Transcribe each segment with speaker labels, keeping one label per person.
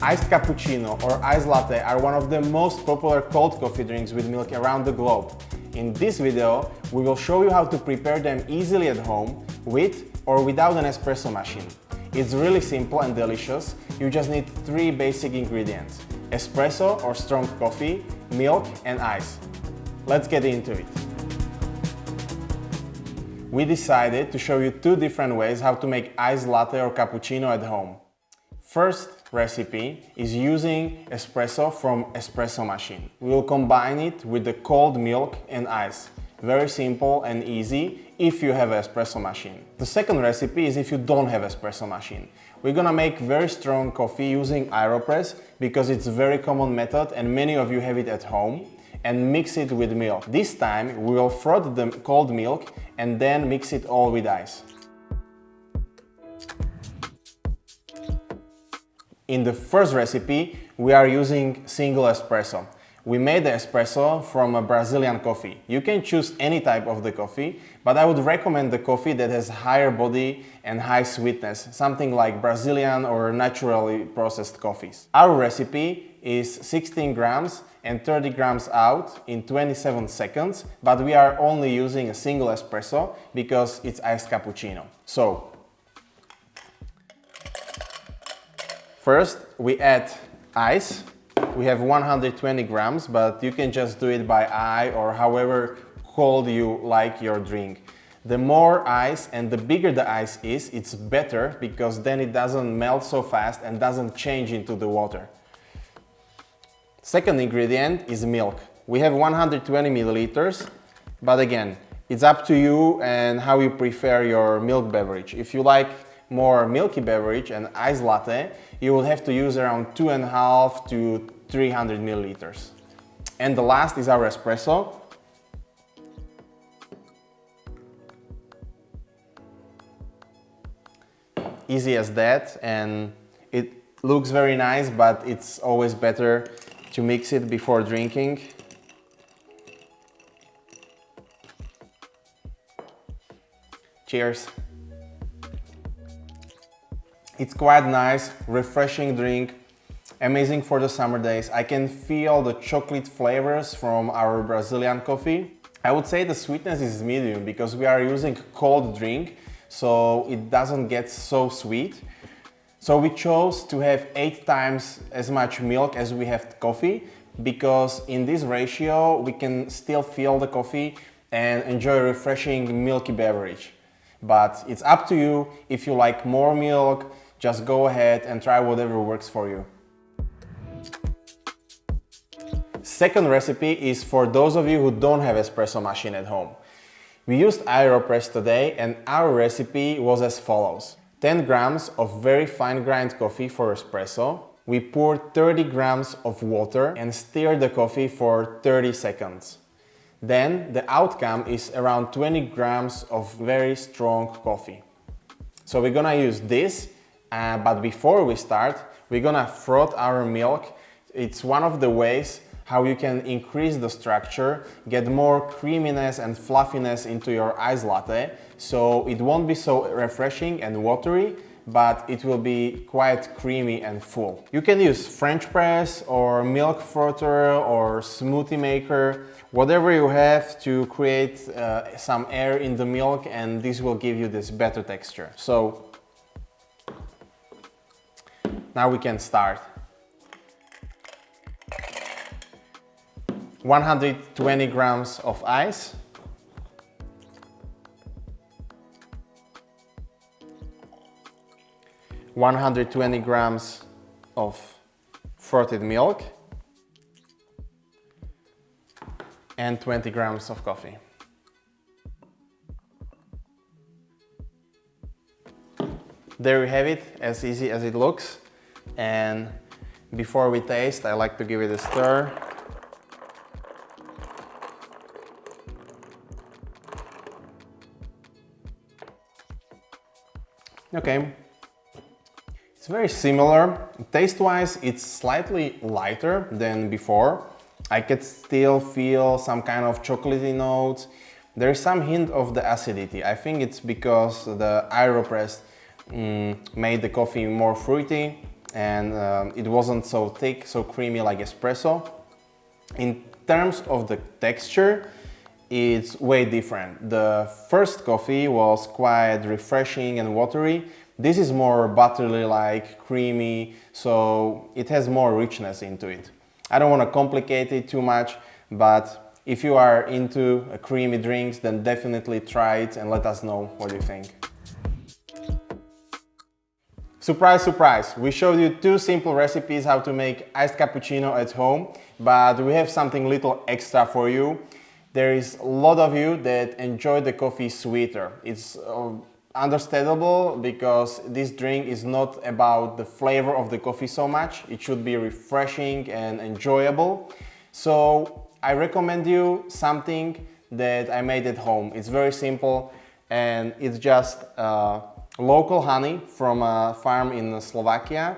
Speaker 1: Iced cappuccino or iced latte are one of the most popular cold coffee drinks with milk around the globe. In this video, we will show you how to prepare them easily at home with or without an espresso machine. It's really simple and delicious. You just need 3 basic ingredients: espresso or strong coffee, milk and ice. Let's get into it. We decided to show you 2 different ways how to make iced latte or cappuccino at home. First recipe is using espresso from espresso machine. We will combine it with the cold milk and ice. Very simple and easy if you have an espresso machine. The second recipe is if you don't have espresso machine. We're gonna make very strong coffee using AeroPress because it's a very common method and many of you have it at home, and mix it with milk. This time we will froth the cold milk and then mix it all with ice. In the first recipe, we are using single espresso. We made the espresso from a Brazilian coffee. You can choose any type of the coffee, but I would recommend the coffee that has higher body and high sweetness, something like Brazilian or naturally processed coffees. Our recipe is 16 grams and 30 grams out in 27 seconds, but we are only using a single espresso because it's iced cappuccino. So, first we add ice. We have 120 grams, but you can just do it by eye or however cold you like your drink. The more ice and the bigger the ice is, it's better because then it doesn't melt so fast and doesn't change into the water. Second ingredient is milk. We have 120 milliliters, but again, it's up to you and how you prefer your milk beverage. If you like more milky beverage and iced latte, you will have to use around 2.5 to 300 milliliters. And the last is our espresso. Easy as that, and it looks very nice, but it's always better to mix it before drinking. Cheers! It's quite nice, refreshing drink, amazing for the summer days. I can feel the chocolate flavors from our Brazilian coffee. I would say the sweetness is medium because we are using cold drink, so it doesn't get so sweet. So we chose to have 8 times as much milk as we have coffee because in this ratio we can still feel the coffee and enjoy a refreshing milky beverage. But it's up to you. If you like more milk, just go ahead and try whatever works for you. Second recipe is for those of you who don't have espresso machine at home. We used AeroPress today and our recipe was as follows. 10 grams of very fine grind coffee for espresso. We pour 30 grams of water and stir the coffee for 30 seconds. Then the outcome is around 20 grams of very strong coffee. So we're gonna use this, but before we start, we're gonna froth our milk. It's one of the ways how you can increase the structure, get more creaminess and fluffiness into your iced latte, so it won't be so refreshing and watery, but it will be quite creamy and full. You can use French press or milk frother or smoothie maker, whatever you have to create some air in the milk, and this will give you this better texture. So now we can start. 120 grams of ice, 120 grams of frothed milk, and 20 grams of coffee. There you have it, as easy as it looks. And before we taste, I like to give it a stir. Okay, it's very similar. Taste-wise, it's slightly lighter than before. I could still feel some kind of chocolatey notes. There is some hint of the acidity. I think it's because the AeroPress made the coffee more fruity. and it wasn't so thick, so creamy like espresso. In terms of the texture, it's way different. The first coffee was quite refreshing and watery. This is more buttery like, creamy, so it has more richness into it. I don't want to complicate it too much, but if you are into creamy drinks, then definitely try it and let us know what you think. Surprise, surprise! We showed you two simple recipes how to make iced cappuccino at home, but we have something little extra for you. There is a lot of you that enjoy the coffee sweeter. It's understandable because this drink is not about the flavor of the coffee so much. It should be refreshing and enjoyable. So I recommend you something that I made at home. It's very simple and it's just local honey from a farm in Slovakia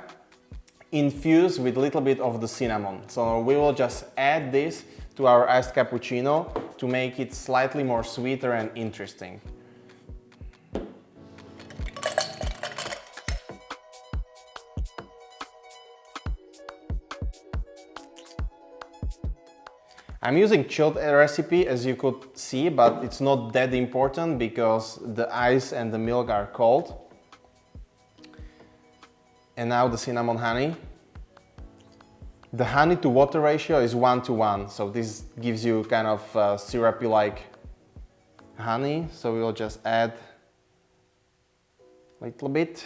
Speaker 1: infused with a little bit of the cinnamon. So we will just add this to our iced cappuccino to make it slightly more sweeter and interesting. I'm using chilled recipe as you could see, but it's not that important because the ice and the milk are cold. And now the cinnamon honey. The honey to water ratio is 1:1, so this gives you kind of syrupy like honey. So we will just add a little bit.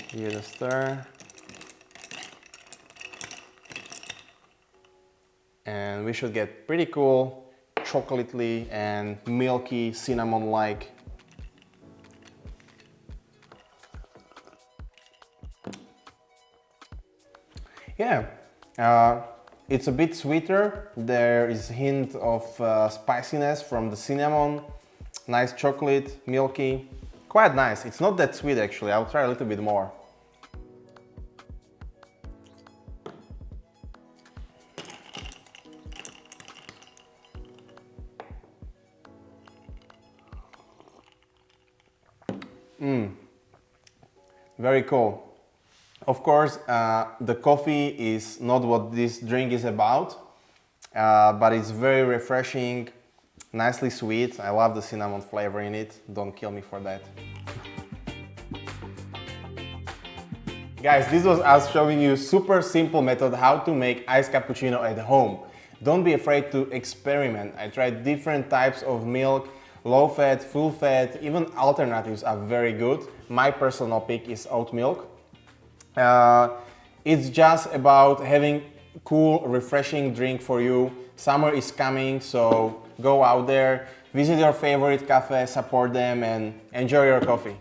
Speaker 1: Give it a stir. And we should get pretty cool, chocolatey and milky cinnamon-like. Yeah, it's a bit sweeter. There is a hint of spiciness from the cinnamon, nice chocolate, milky, quite nice. It's not that sweet actually, I'll try a little bit more. Very cool. Of course, the coffee is not what this drink is about, but it's very refreshing, nicely sweet. I love the cinnamon flavor in it. Don't kill me for that. Guys, this was us showing you super simple method how to make iced cappuccino at home. Don't be afraid to experiment. I tried different types of milk, low fat, full fat, even alternatives are very good. My personal pick is oat milk. It's just about having cool, refreshing drink for you. Summer is coming, so go out there, visit your favorite cafe, support them and enjoy your coffee.